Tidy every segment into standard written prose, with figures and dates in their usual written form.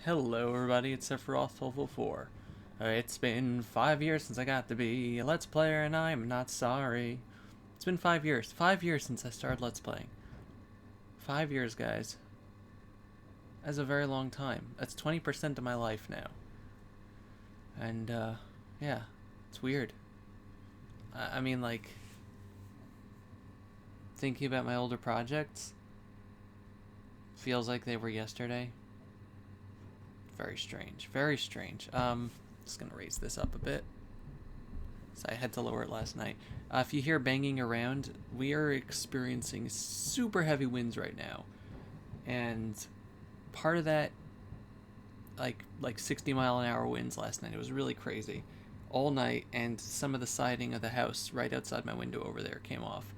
Hello everybody, it's Sephiroth1204. It's been 5 years since I got to be a Let's Player and I'm not sorry. It's been 5 years. 5 years since I started Let's Playing. 5 years, guys. That's a very long time. That's 20% of my life now. And, yeah, it's weird. I mean, like, thinking about my older projects feels like they were yesterday. Very strange. Very strange. Just gonna raise this up a bit. So I had to lower it last night. If you hear banging around, we are experiencing super heavy winds right now, and part of that, like 60-mile-an-hour winds last night. It was really crazy, all night, and some of the siding of the house right outside my window over there came off.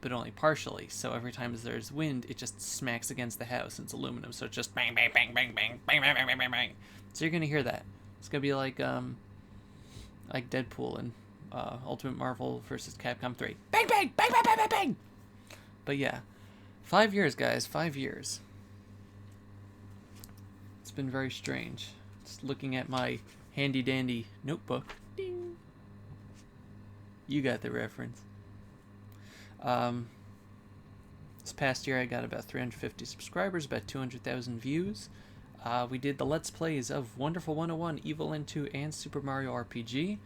But only partially. So every time there's wind, it just smacks against the house. It's aluminum, so it's just bang, bang, bang, bang, bang, bang, bang, bang, bang, bang, bang. So you're gonna hear that. It's gonna be like Deadpool and Ultimate Marvel versus Capcom 3. Bang, bang, bang, bang, bang, bang, bang. But yeah, 5 years, guys. 5 years. It's been very strange. Just looking at my handy dandy notebook. Ding. You got the reference. This past year I got about 350 subscribers, about 200,000 views. We did the Let's Plays of Wonderful 101, Evil End 2, and Super Mario RPG,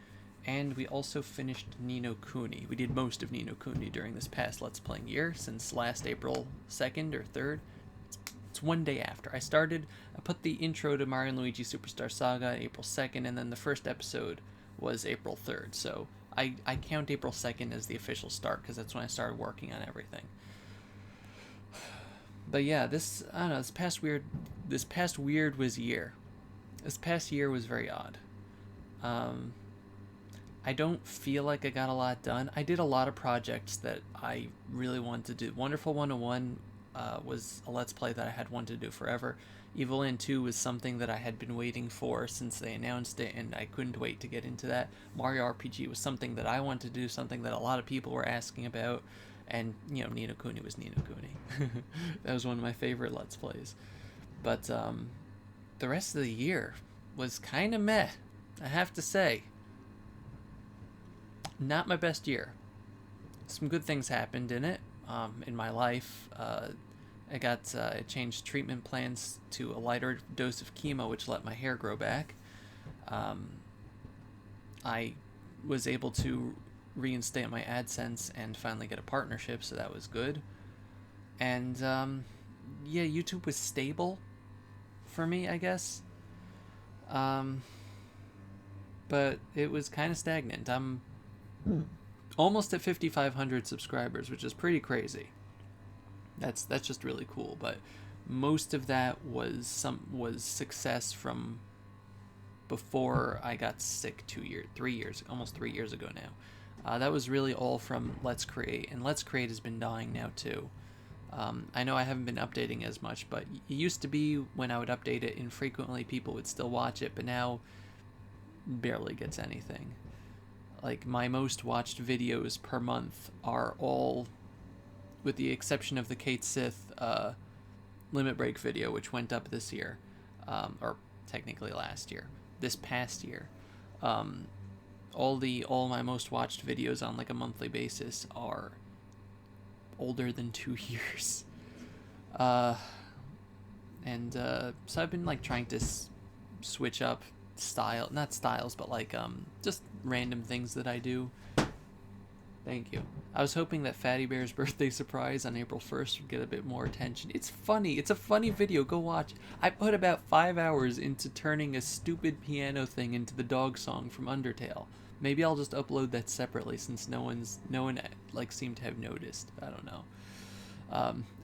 and we also finished Ni no Kuni. We did most of Ni no Kuni during this past Let's Playing year, since last April 2nd or 3rd. It's one day after. I put the intro to Mario & Luigi Superstar Saga April 2nd, and then the first episode was April 3rd, so I count April 2nd as the official start because that's when I started working on everything. But yeah, this past weird was year. This past year was very odd. I don't feel like I got a lot done. I did a lot of projects that I really wanted to do. Wonderful 101 was a Let's Play that I had wanted to do forever. Evil End 2 was something that I had been waiting for since they announced it, and I couldn't wait to get into that. Mario RPG was something that I wanted to do, something that a lot of people were asking about, and, you know, Ni no Kuni was Ni no Kuni. That was one of my favorite Let's Plays. But the rest of the year was kind of meh, I have to say. Not my best year. Some good things happened in it, in my life. I changed treatment plans to a lighter dose of chemo, which let my hair grow back. I was able to reinstate my AdSense and finally get a partnership, so that was good. And yeah, YouTube was stable for me, I guess. But it was kind of stagnant. I'm almost at 5,500 subscribers, which is pretty crazy. That's just really cool, but most of that was success from before I got sick 3 years ago now. That was really all from Let's Create, and Let's Create has been dying now too. I know I haven't been updating as much, but it used to be when I would update it infrequently, people would still watch it, but now barely gets anything. Like, my most watched videos per month are all, with the exception of the Kate Sith Limit Break video, which went up this year, or technically last year, this past year. All my most watched videos on like a monthly basis are older than 2 years. So I've been like trying to switch up not styles, but like just random things that I do. Thank you. I was hoping that Fatty Bear's birthday surprise on April 1st would get a bit more attention. It's funny. It's a funny video. Go watch. I put about 5 hours into turning a stupid piano thing into the dog song from Undertale. Maybe I'll just upload that separately since no one like seemed to have noticed. I don't know.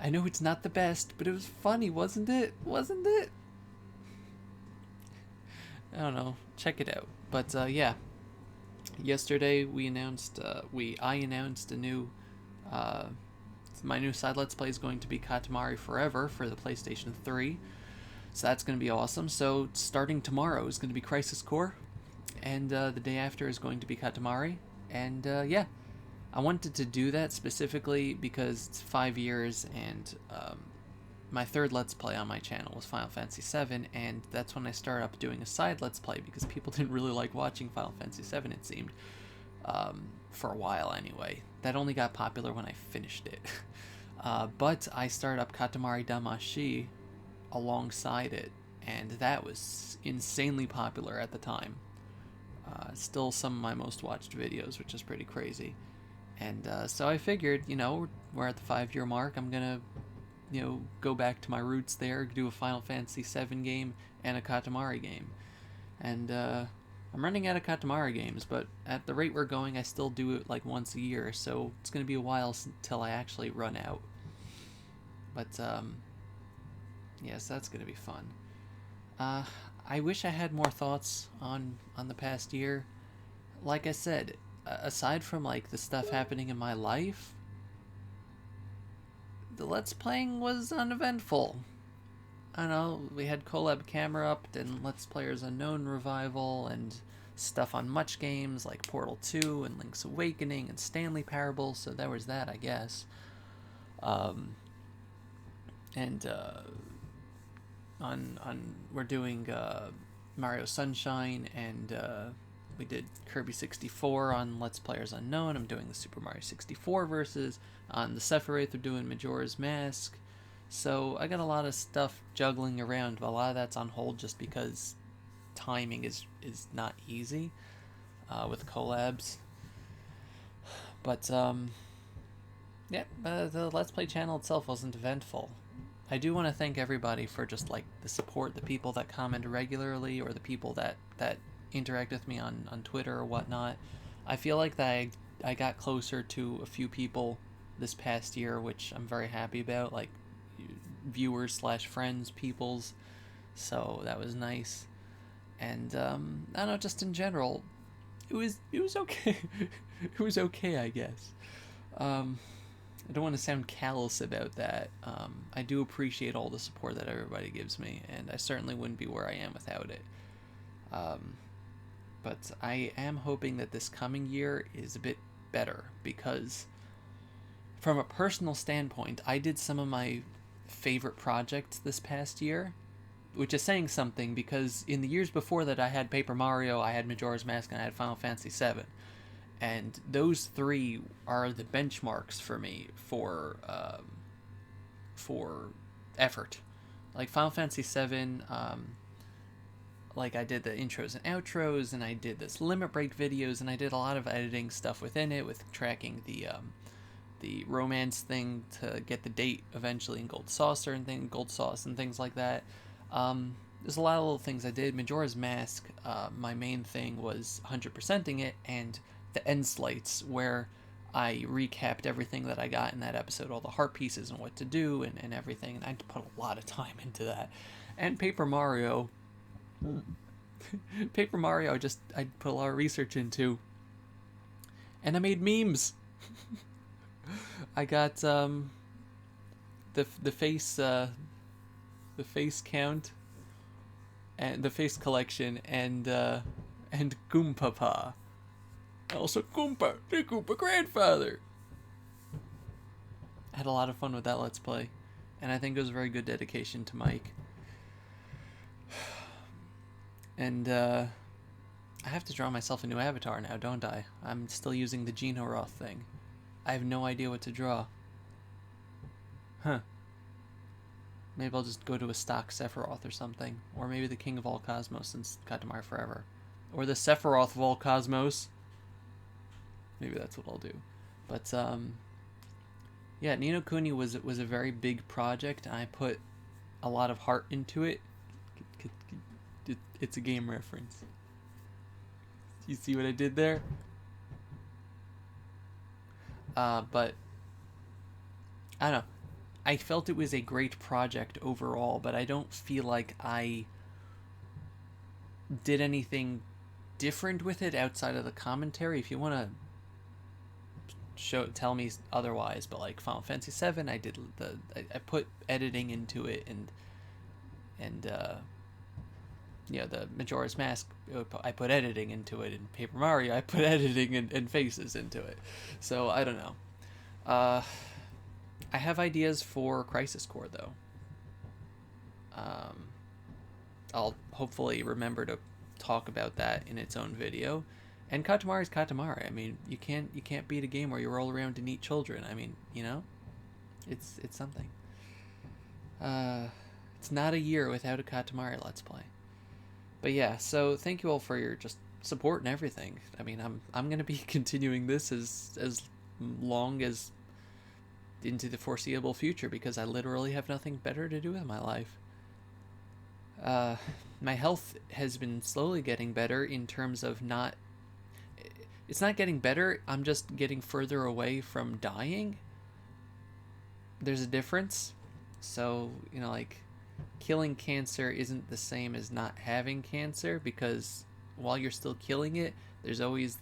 I know it's not the best, but it was funny, wasn't it? Wasn't it? I don't know. Check it out. But yeah. Yesterday I announced a new my new side Let's Play is going to be Katamari Forever for the PlayStation 3. So that's going to be awesome. So starting tomorrow is going to be Crisis Core, and the day after is going to be Katamari. And yeah, I wanted to do that specifically because it's 5 years, and my third Let's Play on my channel was Final Fantasy VII, and that's when I started up doing a side Let's Play, because people didn't really like watching Final Fantasy VII, it seemed, for a while anyway. That only got popular when I finished it. But I started up Katamari Damacy alongside it, and that was insanely popular at the time. Still some of my most watched videos, which is pretty crazy. And so I figured, you know, we're at the 5-year mark, I'm gonna, you know, go back to my roots there, do a Final Fantasy VII game and a Katamari game. And I'm running out of Katamari games, but at the rate we're going, I still do it like once a year, so it's gonna be a while until I actually run out. But yes, that's gonna be fun. I wish I had more thoughts on the past year. Like I said, aside from like the stuff happening in my life, the Let's Playing was uneventful. I don't know, we had Collab Camera up and Let's Players Unknown Revival and stuff on Much Games like Portal 2 and Link's Awakening and Stanley Parable, so there was that, I guess. We're doing Mario Sunshine, and we did Kirby 64 on Let's Players Unknown. I'm doing the Super Mario 64 versus. On the Sephiroth, they're doing Majora's Mask. So I got a lot of stuff juggling around, but a lot of that's on hold just because timing is not easy with collabs. But yeah, the Let's Play channel itself wasn't eventful. I do want to thank everybody for just like the support, the people that comment regularly, or the people that interact with me on Twitter or whatnot. I feel like that I got closer to a few people this past year, which I'm very happy about, like viewers / friends, peoples. So that was nice. And I don't know, just in general, it was okay. It was okay, I guess. I don't want to sound callous about that. I do appreciate all the support that everybody gives me, and I certainly wouldn't be where I am without it. But I am hoping that this coming year is a bit better, because from a personal standpoint, I did some of my favorite projects this past year, which is saying something, because in the years before that I had Paper Mario, I had Majora's Mask, and I had Final Fantasy VII. And those three are the benchmarks for me for effort. Like Final Fantasy VII, like I did the intros and outros, and I did this Limit Break videos, and I did a lot of editing stuff within it, with tracking the romance thing to get the date eventually in Gold Saucer and Gold Sauce and things like that. There's a lot of little things I did. Majora's Mask, my main thing was 100%ing it, and the end slates, where I recapped everything that I got in that episode, all the heart pieces and what to do and everything, and I had to put a lot of time into that. And Paper Mario, Paper Mario, I put a lot of research into, and I made memes. I got the face count and the face collection and Goompapa. Also Goomba, the Goomba grandfather. I had a lot of fun with that Let's Play, and I think it was a very good dedication to Mike. And I have to draw myself a new avatar now, don't I? I'm still using the Geno Roth thing. I have no idea what to draw. Huh. Maybe I'll just go to a stock Sephiroth or something. Or maybe the King of All Cosmos, since Katamari Forever. Or the Sephiroth of All Cosmos. Maybe that's what I'll do. But, yeah, Ni no Kuni was a very big project, and I put a lot of heart into it. It's a game reference. You see what I did there? But I don't know. I felt it was a great project overall, but I don't feel like I did anything different with it outside of the commentary. If you want to tell me otherwise, but like Final Fantasy VII, I put editing into it, and you know, the Majora's Mask, I put editing into it, and Paper Mario, I put editing and faces into it. So I don't know. I have ideas for Crisis Core though. Um, I'll hopefully remember to talk about that in its own video. And Katamari is Katamari. I mean, you can't beat a game where you roll around and eat children. I mean, it's something. Uh, it's not a year without a Katamari Let's Play. But yeah, so thank you all for your just support and everything. I mean, I'm gonna be continuing this as long as into the foreseeable future because I literally have nothing better to do with my life. Uh, my health has been slowly getting better in terms of not. It's not getting better. I'm just getting further away from dying. There's a difference. So, like killing cancer isn't the same as not having cancer because while you're still killing it, there's always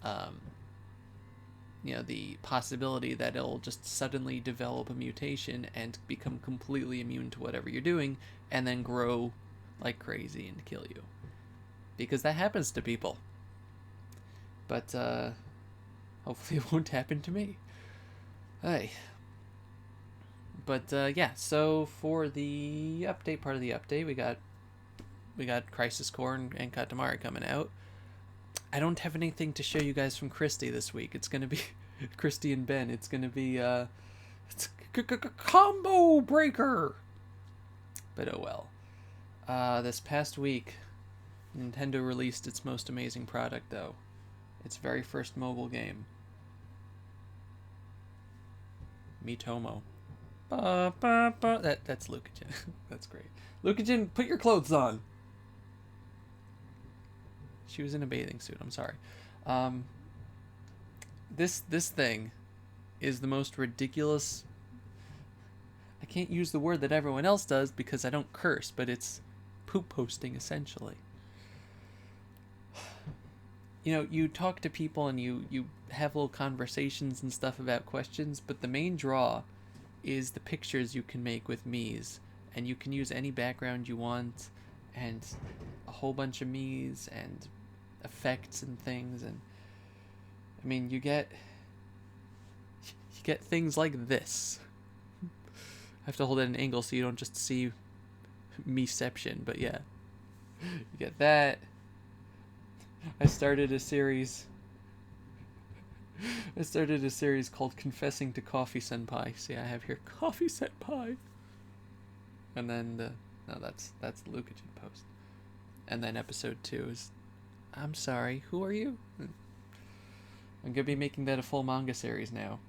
um, the possibility that it'll just suddenly develop a mutation and become completely immune to whatever you're doing and then grow like crazy and kill you. Because that happens to people. But hopefully it won't happen to me. Hey. But yeah, so for the update part of the update, we got Crisis Core and Katamari coming out. I don't have anything to show you guys from Christy this week. It's gonna be Christy and Ben. It's gonna be it's Combo Breaker. But oh well. This past week, Nintendo released its most amazing product, though. Its very first mobile game. Miitomo. That's Lucajin. That's great. Lucajin, put your clothes on. She was in a bathing suit. I'm sorry. This thing is the most ridiculous. I can't use the word that everyone else does because I don't curse, but it's poop posting essentially. You talk to people and you have little conversations and stuff about questions, but the main draw is the pictures you can make with Miis, and you can use any background you want, and a whole bunch of Miis and effects and things, and I mean you get things like this. I have to hold it at an angle so you don't just see meception, but yeah, you get that. I started a series called Confessing to Coffee Senpai. See, I have here Coffee Senpai. And then no, that's the Lucajin post. And then episode 2 is, I'm sorry, who are you? I'm gonna be making that a full manga series now.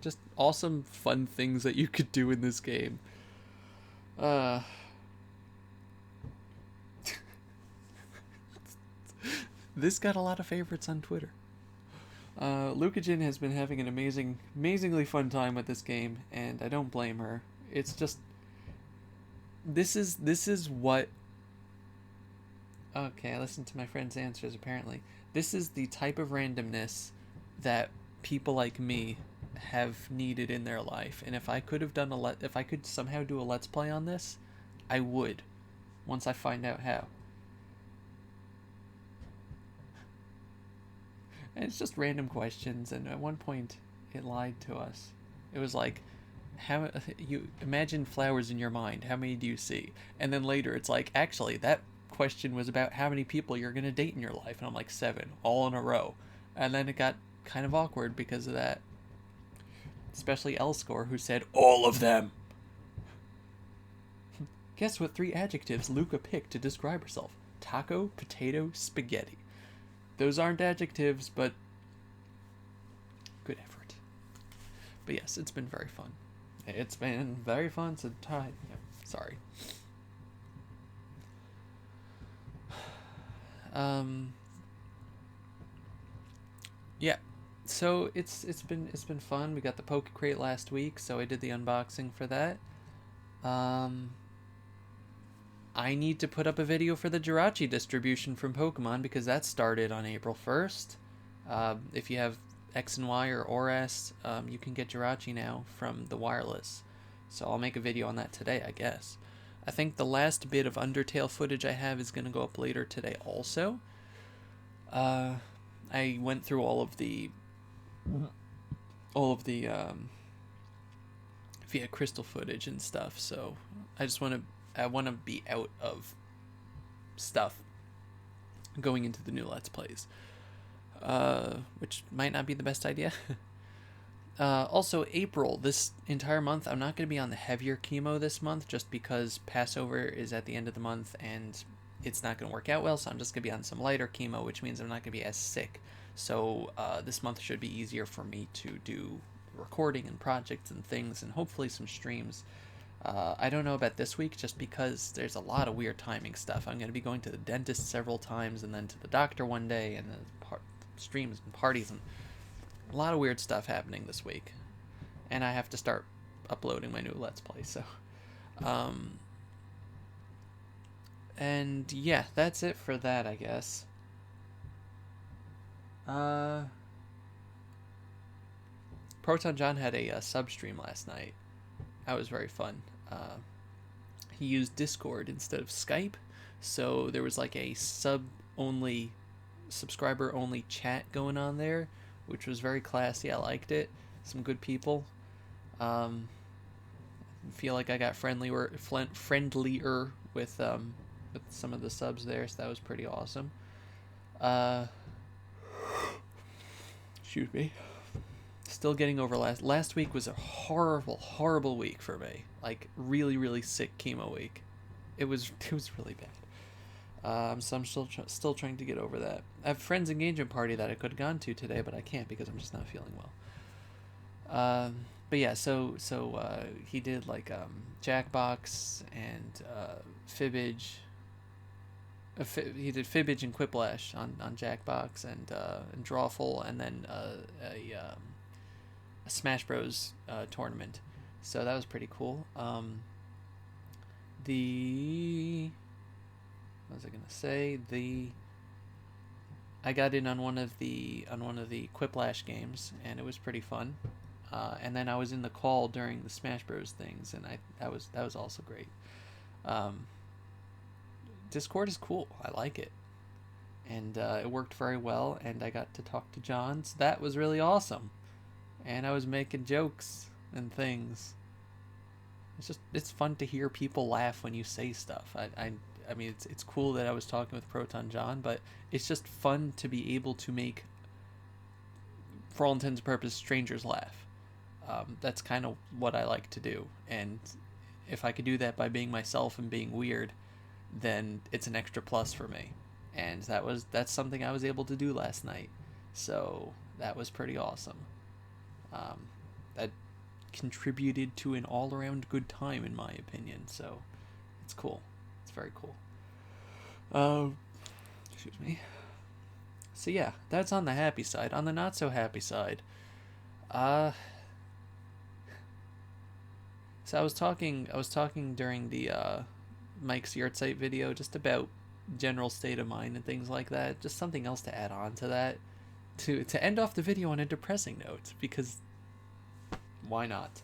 Just awesome, fun things that you could do in this game. This got a lot of favorites on Twitter. Lucajin has been having an amazingly fun time with this game, and I don't blame her. It's just this is what. Okay, I listened to my friend's answers. Apparently, this is the type of randomness that people like me have needed in their life, and if I could have if I could somehow do a let's play on this, I would. Once I find out how. And it's just random questions, and at one point it lied to us. It was like, how you imagine flowers in your mind, how many do you see? And then later it's like, actually that question was about how many people you're gonna date in your life, and I'm like 7 all in a row. And then it got kind of awkward because of that. Especially L-Score, who said all of them. Guess what 3 adjectives Luca picked to describe herself? Taco, potato, spaghetti. Those aren't adjectives, but good effort. But yes, it's been very fun. It's been very fun to tie. Yeah, sorry. Yeah. So it's been fun. We got the Poke Crate last week, so I did the unboxing for that. I need to put up a video for the Jirachi distribution from Pokemon because that started on April 1st. If you have X and Y or ORAS, you can get Jirachi now from the wireless. So I'll make a video on that today, I guess. I think the last bit of Undertale footage I have is going to go up later today also. I went through all of the via crystal footage and stuff. So I want to be out of stuff going into the new Let's Plays, which might not be the best idea. Also, April, this entire month, I'm not going to be on the heavier chemo this month just because Passover is at the end of the month and it's not going to work out well, so I'm just going to be on some lighter chemo, which means I'm not going to be as sick. So this month should be easier for me to do recording and projects and things, and hopefully some streams. I don't know about this week just because there's a lot of weird timing stuff. I'm going to be going to the dentist several times and then to the doctor one day, and then streams and parties and a lot of weird stuff happening this week. And I have to start uploading my new Let's Play, so and yeah, that's it for that, I guess. Proton John had a sub stream last night. That was very fun. He used Discord instead of Skype, so there was like a subscriber only chat going on there, which was very classy. I liked it. Some good people. Feel like I got friendlier with some of the subs there, so that was pretty awesome. Excuse me. Still getting over last week was a horrible week for me. Like really sick chemo week. It was really bad. So I'm still trying to get over that. I have a friend's engagement party that I could have gone to today, but I can't because I'm just not feeling well. But yeah, so he did like Jackbox and Fibbage. He did Fibbage and Quiplash on Jackbox and Drawful, and then a Smash Bros tournament. So that was pretty cool. What was I gonna say? I got in on one of the Quiplash games, and it was pretty fun. And then I was in the call during the Smash Bros things, and that was also great. Discord is cool. I like it, and it worked very well. And I got to talk to John, so that was really awesome. And I was making jokes and things. It's fun to hear people laugh when you say stuff. I mean, it's cool that I was talking with Proton John, but it's just fun to be able to make, for all intents and purposes, strangers laugh. That's kind of what I like to do, and if I could do that by being myself and being weird, then it's an extra plus for me. And that's something I was able to do last night, so that was pretty awesome. That contributed to an all-around good time, in my opinion, so it's cool. It's very cool. Excuse me. So yeah, that's on the happy side. On the not so happy side, so I was talking during the Mike's Yahrzeit video just about general state of mind and things like that. Just something else to add on to that, to end off the video on a depressing note, because why not?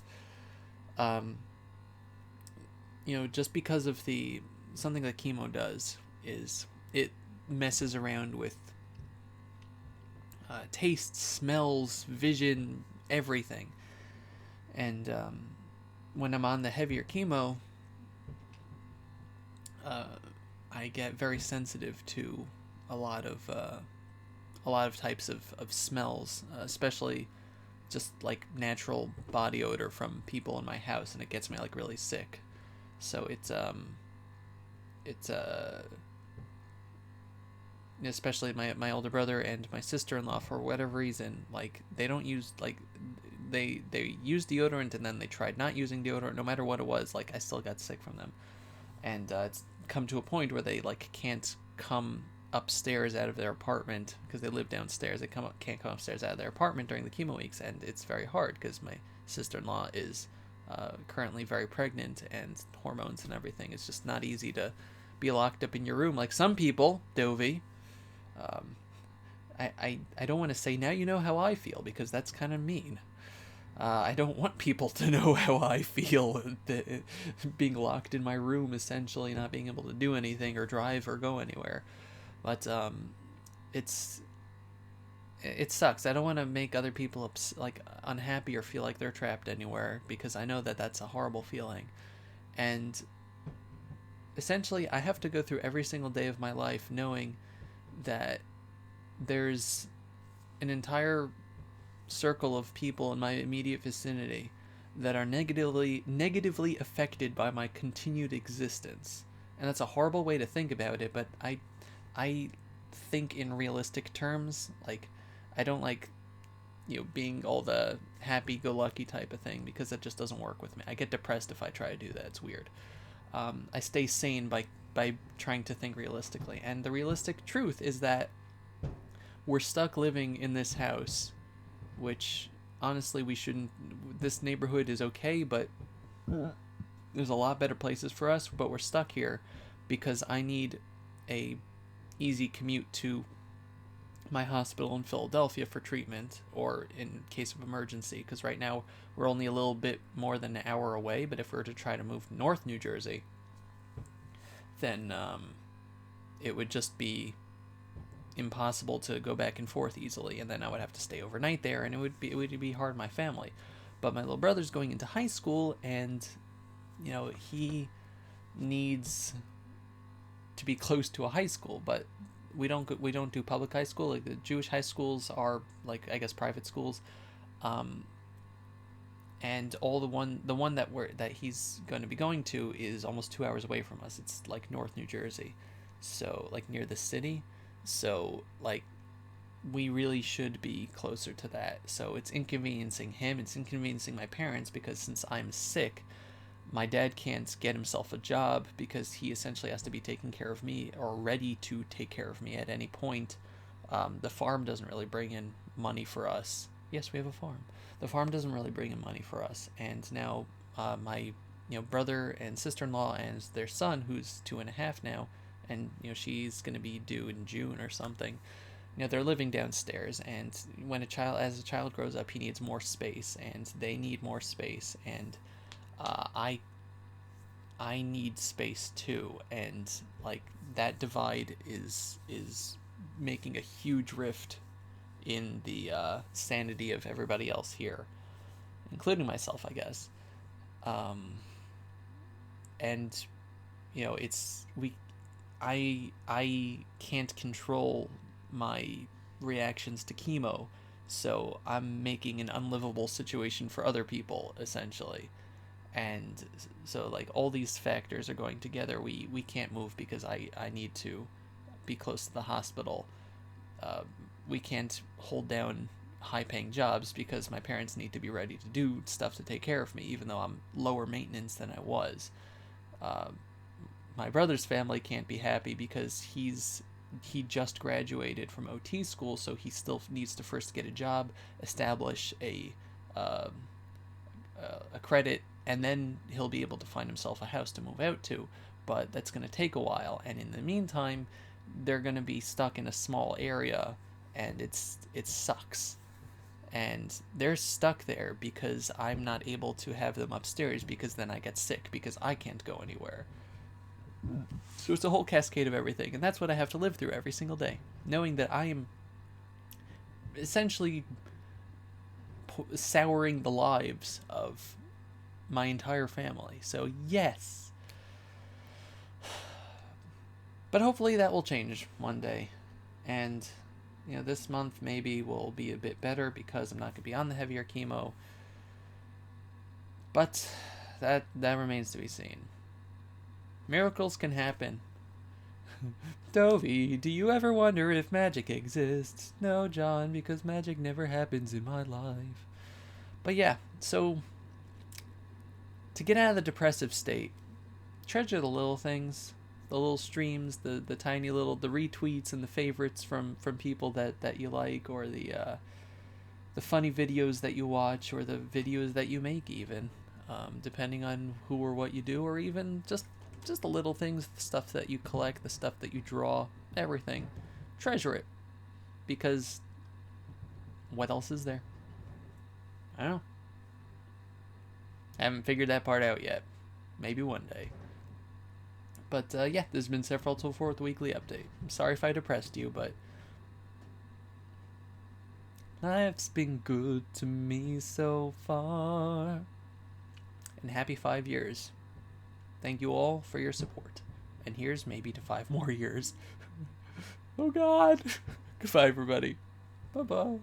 Just because of something that chemo does is it messes around with taste, smells, vision, everything. And when I'm on the heavier chemo, I get very sensitive to a lot of types of smells, especially just like natural body odor from people in my house, and it gets me like really sick. So it's especially my older brother and my sister-in-law, for whatever reason, like they don't use, like they use deodorant, and then they tried not using deodorant. No matter what it was, like I still got sick from them. And it's come to a point where they like can't come upstairs out of their apartment because they live downstairs. They can't come upstairs out of their apartment during the chemo weeks, and it's very hard because my sister-in-law is currently very pregnant, and hormones and everything. It's just not easy to be locked up in your room like some people, Dovey. I don't want to say now you know how I feel, because that's kind of mean. I don't want people to know how I feel, being locked in my room, essentially not being able to do anything or drive or go anywhere. But it's it sucks. I don't want to make other people like unhappy or feel like they're trapped anywhere, because I know that that's a horrible feeling. And essentially, I have to go through every single day of my life knowing that there's an entire circle of people in my immediate vicinity that are negatively affected by my continued existence. And that's a horrible way to think about it, but I think in realistic terms. Like, I don't like, being all the happy-go-lucky type of thing, because that just doesn't work with me. I get depressed if I try to do that. It's weird. I stay sane by trying to think realistically, and the realistic truth is that we're stuck living in this house, which honestly we shouldn't. This neighborhood is okay, but there's a lot better places for us. But we're stuck here because I need a easy commute to my hospital in Philadelphia for treatment, or in case of emergency, because right now we're only a little bit more than an hour away. But if we were to try to move north New Jersey, then it would just be impossible to go back and forth easily, and then I would have to stay overnight there, and it would be hard on my family. But my little brother's going into high school, and he needs to be close to a high school, but we don't do public high school. Like, the Jewish high schools are, like, I guess, private schools, and all the one that he's going to be going to is almost 2 hours away from us. It's like North New Jersey, so, like, near the city. So, like, we really should be closer to that. So it's inconveniencing him, it's inconveniencing my parents, because since I'm sick, my dad can't get himself a job, because he essentially has to be taking care of me, or ready to take care of me at any point. The farm doesn't really bring in money for us. Yes, we have a farm. The farm doesn't really bring in money for us, and now my brother and sister-in-law and their son, who's 2.5 now, and she's going to be due in June or something. They're living downstairs, and as a child grows up, he needs more space, and they need more space, and I need space too, and, like, that divide is making a huge rift in the sanity of everybody else here, including myself, I guess. And I can't control my reactions to chemo, so I'm making an unlivable situation for other people, essentially. And so, like, all these factors are going together. We can't move because I need to be close to the hospital. We can't hold down high-paying jobs because my parents need to be ready to do stuff to take care of me, even though I'm lower maintenance than I was. My brother's family can't be happy because he just graduated from OT school, so he still needs to first get a job, establish a credit, and then he'll be able to find himself a house to move out to. But that's going to take a while, and in the meantime, they're going to be stuck in a small area, and it sucks. And they're stuck there because I'm not able to have them upstairs, because then I get sick because I can't go anywhere. So it's a whole cascade of everything, and that's what I have to live through every single day, knowing that I am essentially souring the lives of my entire family. So yes, but hopefully that will change one day, and this month maybe will be a bit better because I'm not going to be on the heavier chemo, but that remains to be seen. Miracles can happen. Dovey, do you ever wonder if magic exists? No, John, because magic never happens in my life. But yeah, so to get out of the depressive state, treasure the little things, the little streams, the tiny little, the retweets and the favorites from people that you like, or the funny videos that you watch, or the videos that you make, even, depending on who or what you do, or even just the little things, the stuff that you collect, the stuff that you draw, everything. Treasure it, because what else is there? I don't know. I haven't figured that part out yet. Maybe one day. But yeah, there's been several till 4th weekly update. I'm sorry if I depressed you, but Life's been good to me so far. And happy 5 years. Thank you all for your support. And here's maybe to 5 more years. Oh God. Goodbye, everybody. Bye-bye.